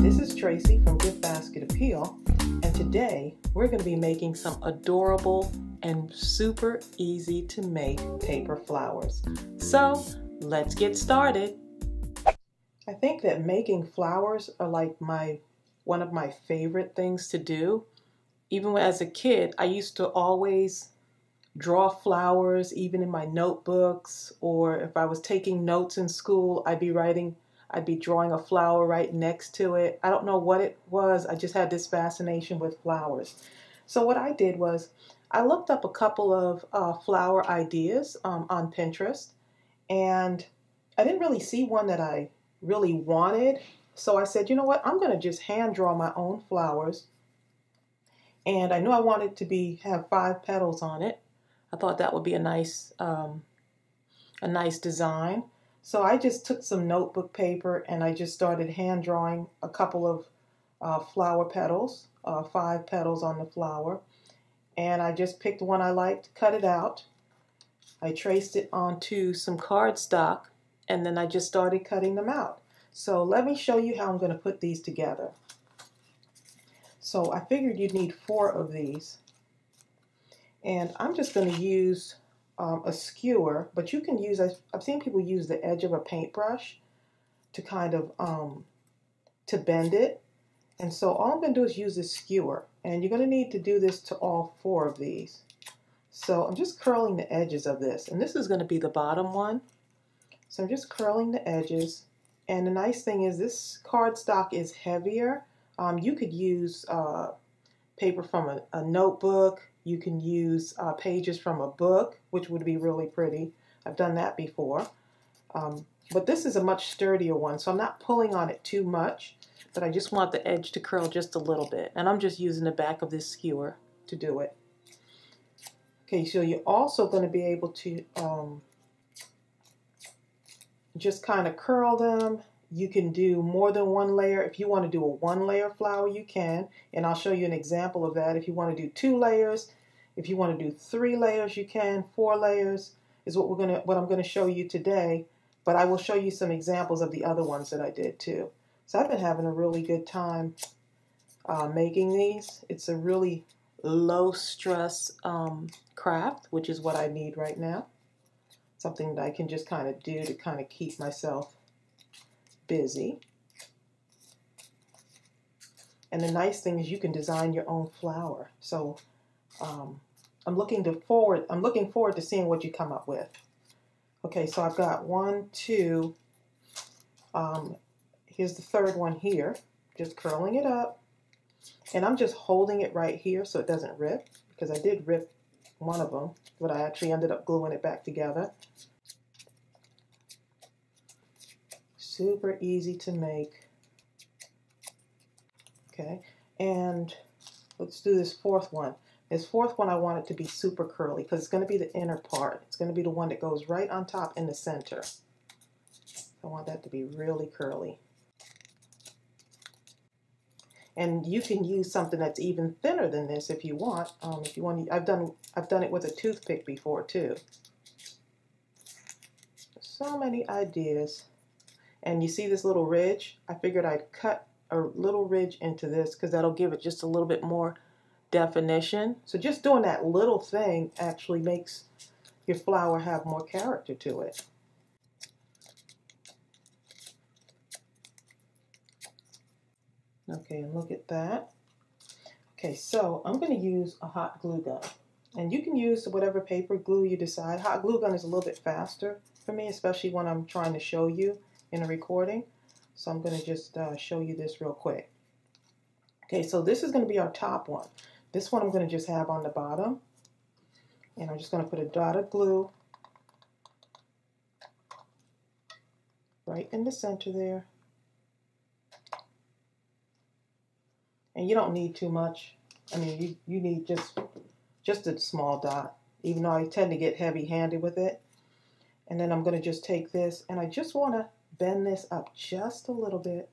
This is Tracy from GiftBasketappeal, and today we're going to be making some adorable and super easy to make paper flowers. So let's get started. I think that making flowers are like one of my favorite things to do. Even as a kid, I used to always draw flowers, even in my notebooks, or if I was taking notes in school, I'd be drawing a flower right next to it. I don't know what it was. I just had this fascination with flowers. So what I did was I looked up a couple of flower ideas on Pinterest, and I didn't really see one that I really wanted. So I said, you know what? I'm going to just hand draw my own flowers. And I knew I wanted to have 5 petals on it. I thought that would be a nice design. So I just took some notebook paper and I just started hand drawing a couple of flower petals, 5 petals on the flower. And I just picked one I liked, cut it out. I traced it onto some cardstock, and then I just started cutting them out. So let me show you how I'm going to put these together. So I figured you'd need 4 of these. And I'm just going to use a skewer, but you can use, I've seen people use the edge of a paintbrush to kind of, to bend it. And so all I'm going to do is use this skewer. And you're going to need to do this to all 4 of these. So I'm just curling the edges of this. And this is going to be the bottom one. So I'm just curling the edges. And the nice thing is this cardstock is heavier. You could use paper from a notebook. You can use pages from a book, which would be really pretty. I've done that before. But this is a much sturdier one, so I'm not pulling on it too much, but I just want the edge to curl just a little bit. And I'm just using the back of this skewer to do it. Okay, so you're also going to be able to just kind of curl them. You can do more than 1 layer. If you want to do a 1-layer flower, you can. And I'll show you an example of that. If you want to do 2 layers, if you want to do 3 layers, you can. 4 layers is what I'm going to show you today. But I will show you some examples of the other ones that I did too. So I've been having a really good time making these. It's a really low stress craft, which is what I need right now. Something that I can just kind of do to kind of keep myself busy. And the nice thing is you can design your own flower. So I'm looking forward to seeing what you come up with. Okay, so I've got 1, 2. Here's the 3rd one here. Just curling it up. And I'm just holding it right here so it doesn't rip, because I did rip one of them, but I actually ended up gluing it back together. Super easy to make. Okay, and let's do this 4th one. This 4th one I want it to be super curly because it's going to be the inner part. It's going to be the one that goes right on top in the center. I want that to be really curly. And you can use something that's even thinner than this if you want. I've done it with a toothpick before too. So many ideas. And you see this little ridge? I figured I'd cut a little ridge into this because that'll give it just a little bit more definition. So just doing that little thing actually makes your flower have more character to it. Okay, and look at that. Okay, so I'm going to use a hot glue gun. And you can use whatever paper glue you decide. Hot glue gun is a little bit faster for me, especially when I'm trying to show you in a recording. So I'm going to just show you this real quick. Okay, so this is going to be our top one. This one I'm going to just have on the bottom. And I'm just going to put a dot of glue right in the center there. And you don't need too much. I mean, you need just a small dot, even though I tend to get heavy-handed with it. And then I'm going to just take this, and I just want to bend this up just a little bit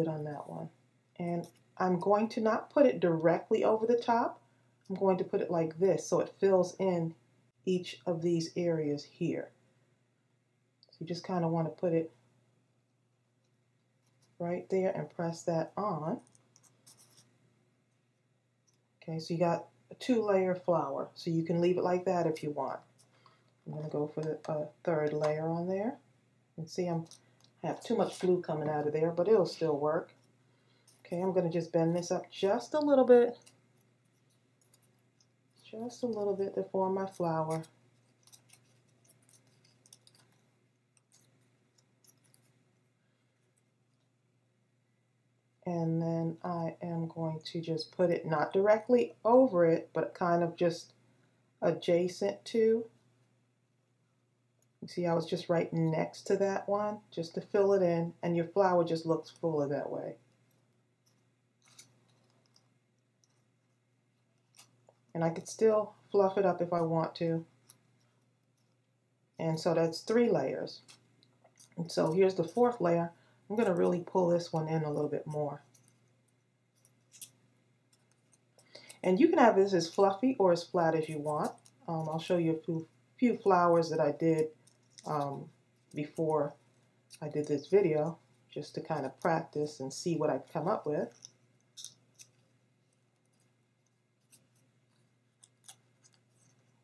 on that one. And I'm going to not put it directly over the top. I'm going to put it like this so it fills in each of these areas here. So you just kind of want to put it right there and press that on. Okay, so you got a 2-layer flower, so you can leave it like that if you want. I'm going to go for the third layer on there. And see, I have too much glue coming out of there, but it'll still work. Okay, I'm going to just bend this up just a little bit. Just a little bit to form my flower. And then I am going to just put it not directly over it, but kind of just adjacent to. You see, I was just right next to that one, just to fill it in, and your flower just looks fuller that way. And I could still fluff it up if I want to. And so that's 3 layers. And so here's the 4th layer. I'm going to really pull this one in a little bit more. And you can have this as fluffy or as flat as you want. I'll show you a few flowers that I did before I did this video, just to kind of practice and see what I've come up with.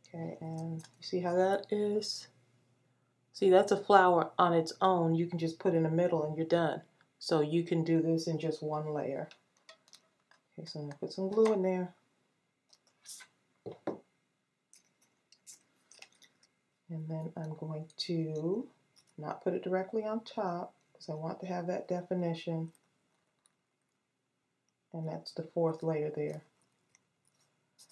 Okay, and you see how that is? See, that's a flower on its own. You can just put in the middle and you're done. So you can do this in just 1 layer. Okay, so I'm going to put some glue in there. And then I'm going to not put it directly on top because I want to have that definition. And that's the 4th layer there.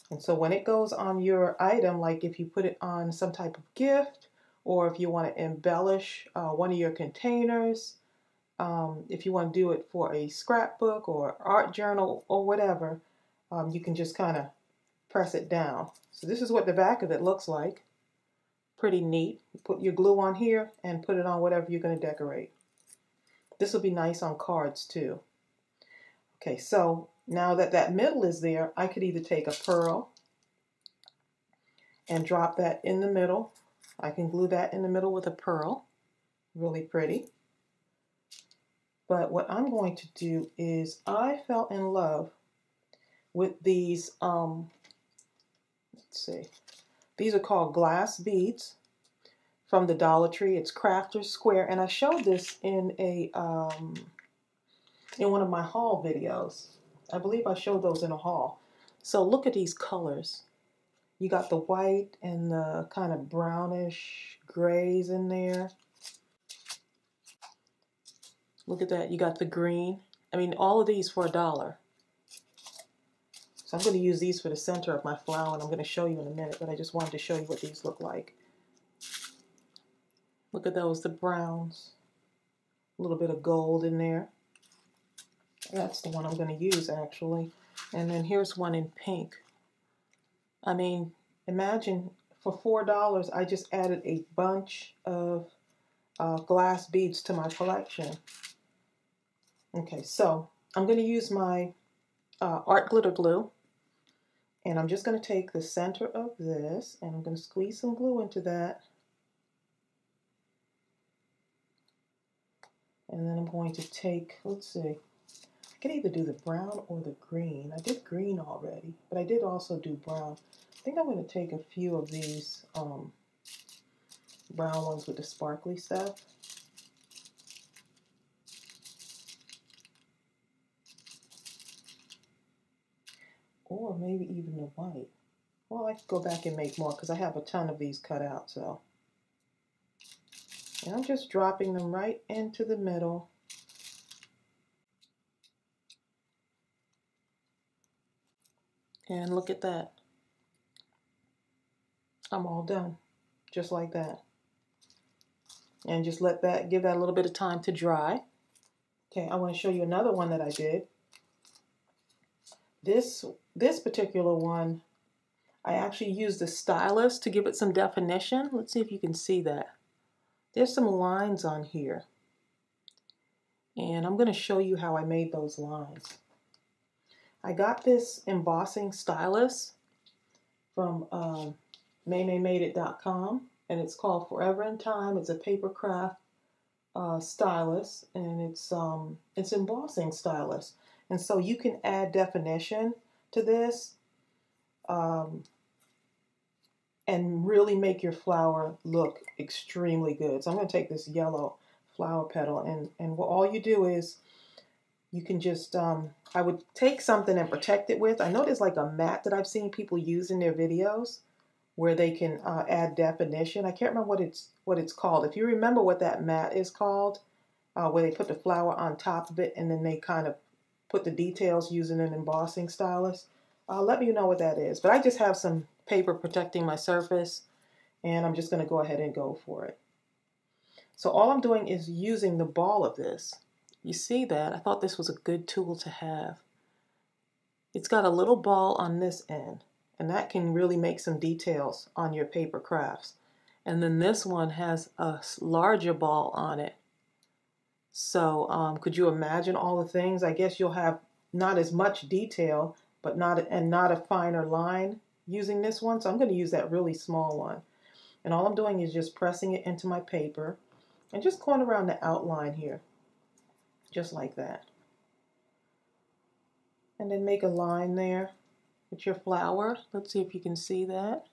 And so when it goes on your item, like if you put it on some type of gift, or if you want to embellish one of your containers, if you want to do it for a scrapbook or art journal or whatever, you can just kind of press it down. So this is what the back of it looks like. Pretty neat. Put your glue on here and put it on whatever you're going to decorate. This will be nice on cards too. Okay, so now that that middle is there, I could either take a pearl and drop that in the middle. I can glue that in the middle with a pearl. Really pretty. But what I'm going to do is I fell in love with these, let's see, these are called glass beads from the Dollar Tree. It's Crafter's Square, and I showed this in one of my haul videos. I believe I showed those in a haul. So look at these colors. You got the white and the kind of brownish grays in there. Look at that. You got the green. I mean, all of these for $1. So I'm going to use these for the center of my flower, and I'm going to show you in a minute, but I just wanted to show you what these look like. Look at those, the browns. A little bit of gold in there. That's the one I'm going to use, actually. And then here's one in pink. I mean, imagine for $4, I just added a bunch of glass beads to my collection. Okay, so I'm going to use my art glitter glue. And I'm just going to take the center of this, and I'm going to squeeze some glue into that. And then I'm going to take, let's see, I can either do the brown or the green. I did green already, but I did also do brown. I think I'm going to take a few of these brown ones with the sparkly stuff. Or maybe even the white. Well, I could go back and make more because I have a ton of these cut out, so. And I'm just dropping them right into the middle. And look at that. I'm all done. Just like that. And just let that, give that a little bit of time to dry. Okay, I want to show you another one that I did. This particular one, I actually used the stylus to give it some definition. Let's see if you can see that. There's some lines on here. And I'm going to show you how I made those lines. I got this embossing stylus from maymaymadeit.com, and it's called Forever in Time. It's a paper craft stylus, and it's embossing stylus, and so you can add definition to this and really make your flower look extremely good. So I'm going to take this yellow flower petal, and what all you do is you can just I would take something and protect it with. I know there's like a mat that I've seen people use in their videos where they can add definition. I can't remember what it's called. If you remember what that mat is called, where they put the flower on top of it and then they kind of put the details using an embossing stylus, let me know what that is. But I just have some paper protecting my surface, and I'm just going to go ahead and go for it. So all I'm doing is using the ball of this. You see that? I thought this was a good tool to have. It's got a little ball on this end, and that can really make some details on your paper crafts. And then this one has a larger ball on it. So could you imagine all the things? I guess you'll have not as much detail, but not a finer line using this one. So I'm going to use that really small one. And all I'm doing is just pressing it into my paper and just going around the outline here, just like that. And then make a line there with your flower. Let's see if you can see that.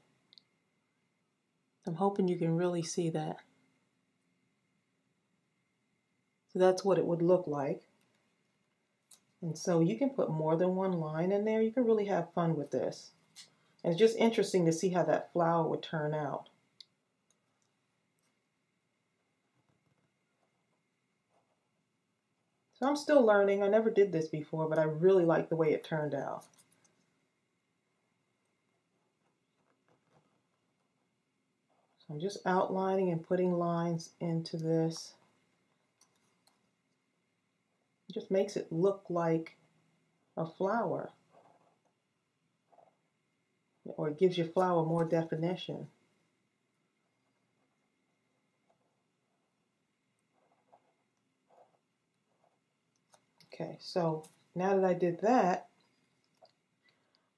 I'm hoping you can really see that. So that's what it would look like. And so you can put more than one line in there. You can really have fun with this. And it's just interesting to see how that flower would turn out. So I'm still learning. I never did this before, but I really like the way it turned out. So I'm just outlining and putting lines into this. It just makes it look like a flower, or it gives your flower more definition. Okay, so now that I did that,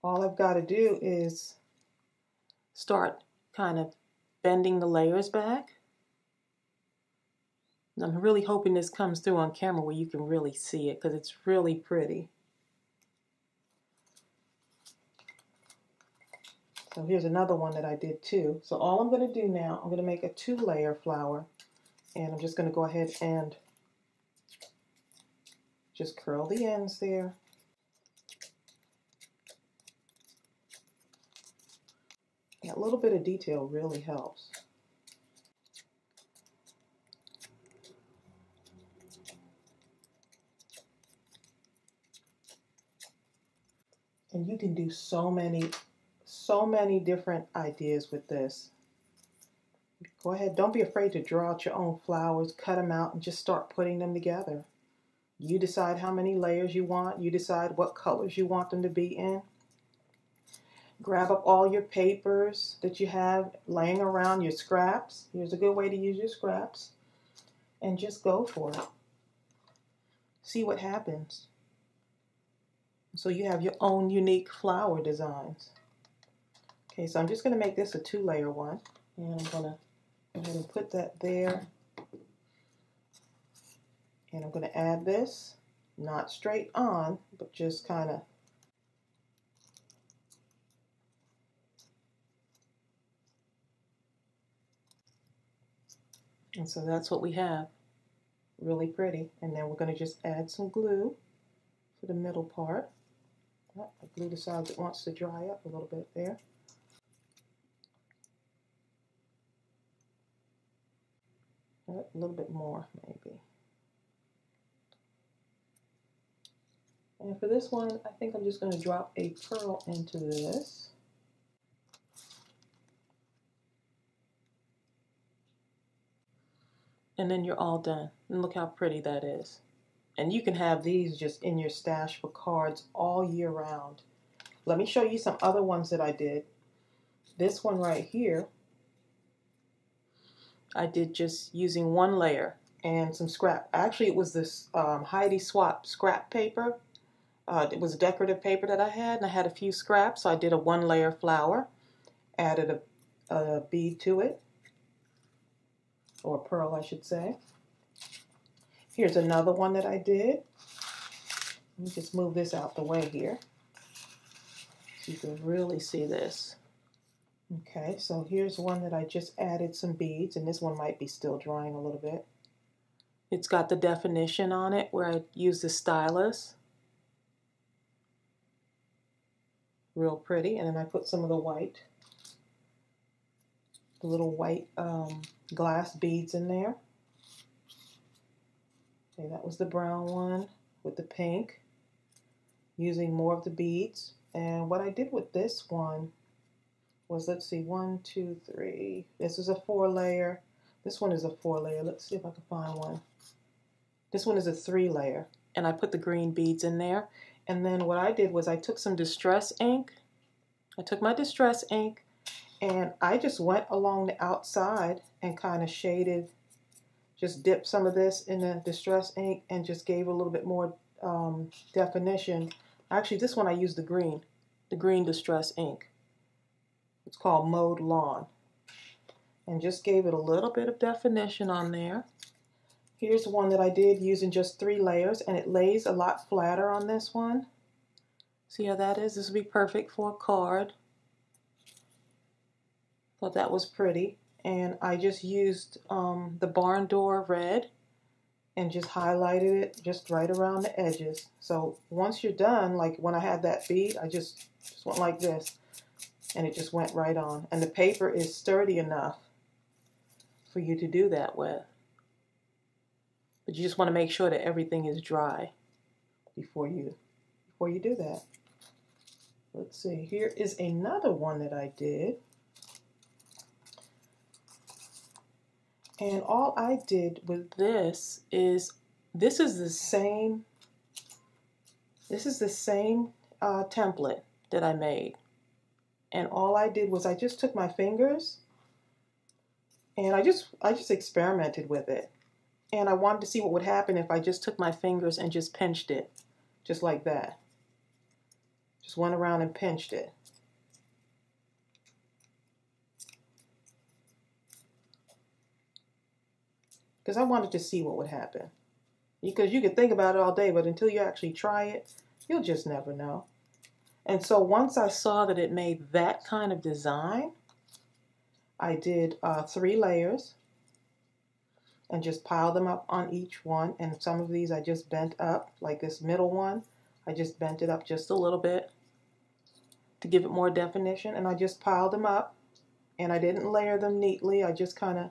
all I've got to do is start kind of bending the layers back. And I'm really hoping this comes through on camera where you can really see it, because it's really pretty. So here's another one that I did too. So all I'm going to do now, I'm going to make a 2-layer flower, and I'm just going to go ahead and just curl the ends there. A little bit of detail really helps. And you can do so many different ideas with this. Go ahead, don't be afraid to draw out your own flowers, cut them out, and just start putting them together. You decide how many layers you want. You decide what colors you want them to be in. Grab up all your papers that you have laying around, your scraps. Here's a good way to use your scraps. And just go for it. See what happens. So you have your own unique flower designs. Okay, so I'm just going to make this a 2-layer one. And I'm going to go ahead and put that there. And I'm going to add this, not straight on, but just kind of and so that's what we have. Really pretty. And then we're going to just add some glue for the middle part. I glue the sides it wants to dry up a little bit there. A little bit more maybe. And for this one, I think I'm just going to drop a pearl into this. And then you're all done. And look how pretty that is. And you can have these just in your stash for cards all year round. Let me show you some other ones that I did. This one right here, I did just using 1 layer and some scrap. Actually, it was this Heidi Swapp scrap paper. It was a decorative paper that I had, and I had a few scraps, so I did a 1-layer flower, added a bead to it, or a pearl I should say. Here's another one that I did. Let me just move this out the way here so you can really see this. Okay, so here's one that I just added some beads, and this one might be still drying a little bit. It's got the definition on it where I use the stylus. Real pretty. And then I put some of the little white glass beads in there. Okay, that was the brown one with the pink, using more of the beads. And what I did with this one was, let's see, 1, 2, 3. This is a 4-layer. This one is a 4-layer. Let's see if I can find one. This one is a 3-layer. And I put the green beads in there. And then what I did was I took some distress ink. I took my distress ink and I just went along the outside and kind of shaded, just dipped some of this in the distress ink and just gave a little bit more definition. Actually, this one I used the green distress ink. It's called Mowed Lawn. And just gave it a little bit of definition on there. Here's one that I did using just 3 layers, and it lays a lot flatter on this one. See how that is? This would be perfect for a card. Thought that was pretty. And I just used the barn door red and just highlighted it just right around the edges. So once you're done, like when I had that bead, I just went like this, and it just went right on. And the paper is sturdy enough for you to do that with. But you just want to make sure that everything is dry before you do that. Let's see, here is another one that I did. And all I did with this is the same template that I made. And all I did was I just took my fingers and I just experimented with it. And I wanted to see what would happen if I just took my fingers and just pinched it, just like that. Just went around and pinched it. Because I wanted to see what would happen. Because you could think about it all day, but until you actually try it, you'll just never know. And so once I saw that it made that kind of design, I did 3 layers. And just pile them up on each one. And some of these I just bent up, like this middle one. I just bent it up just a little bit to give it more definition. And I just piled them up. And I didn't layer them neatly. I just kind of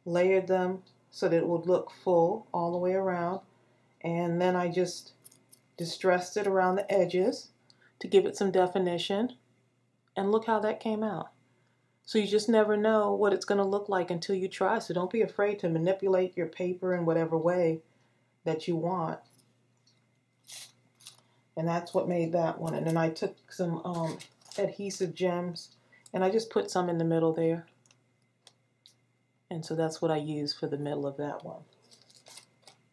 layered them so that it would look full all the way around. And then I just distressed it around the edges to give it some definition. And look how that came out. So you just never know what it's going to look like until you try. So don't be afraid to manipulate your paper in whatever way that you want. And that's what made that one. And then I took some adhesive gems and I just put some in the middle there. And so that's what I used for the middle of that one.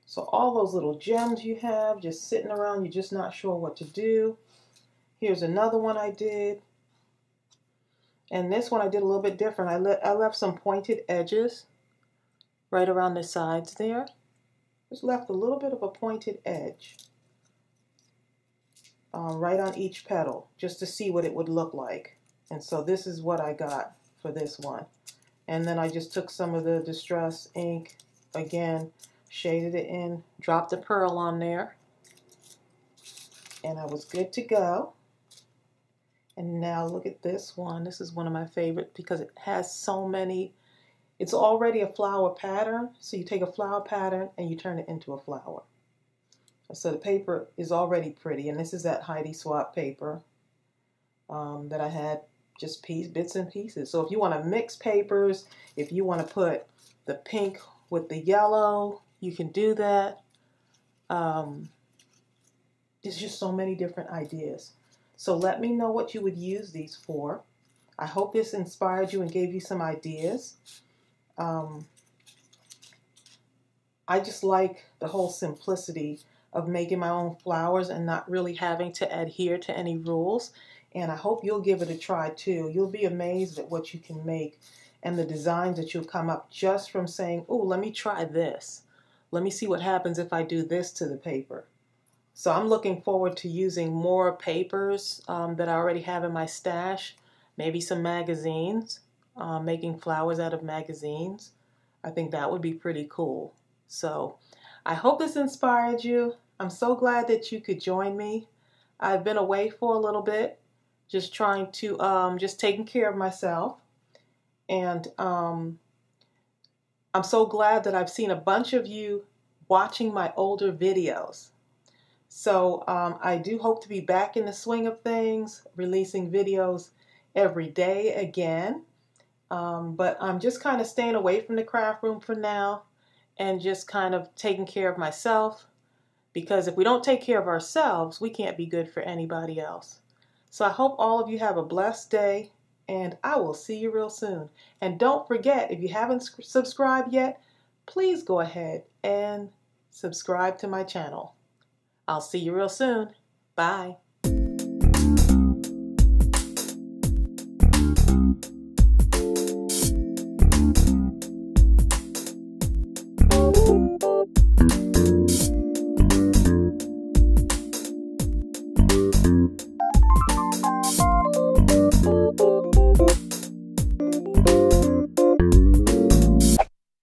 So all those little gems you have just sitting around, you're just not sure what to do. Here's another one I did. And this one I did a little bit different. I left some pointed edges right around the sides there. Just left a little bit of a pointed edge right on each petal just to see what it would look like. And so this is what I got for this one. And then I just took some of the distress ink, again, shaded it in, dropped a pearl on there, and I was good to go. And now look at this one. This is one of my favorites because it has so many. It's already a flower pattern. So you take a flower pattern and you turn it into a flower. So the paper is already pretty. And this is that Heidi Swap paper that I had just bits and pieces. So if you want to mix papers, if you want to put the pink with the yellow, you can do that. There's just so many different ideas. So let me know what you would use these for. I hope this inspired you and gave you some ideas. I just like the whole simplicity of making my own flowers and not really having to adhere to any rules. And I hope you'll give it a try too. You'll be amazed at what you can make and the designs that you'll come up just from saying, oh, let me try this. let me see what happens if I do this to the paper. So I'm looking forward to using more papers that I already have in my stash, maybe some magazines, making flowers out of magazines. I think that would be pretty cool. So I hope this inspired you. I'm so glad that you could join me. I've been away for a little bit, just trying to, just taking care of myself. And I'm so glad that I've seen a bunch of you watching my older videos. So I do hope to be back in the swing of things, releasing videos every day again. But I'm just kind of staying away from the craft room for now and just kind of taking care of myself, because if we don't take care of ourselves, we can't be good for anybody else. So I hope all of you have a blessed day, and I will see you real soon. And don't forget, if you haven't subscribed yet, please go ahead and subscribe to my channel. I'll see you real soon. Bye.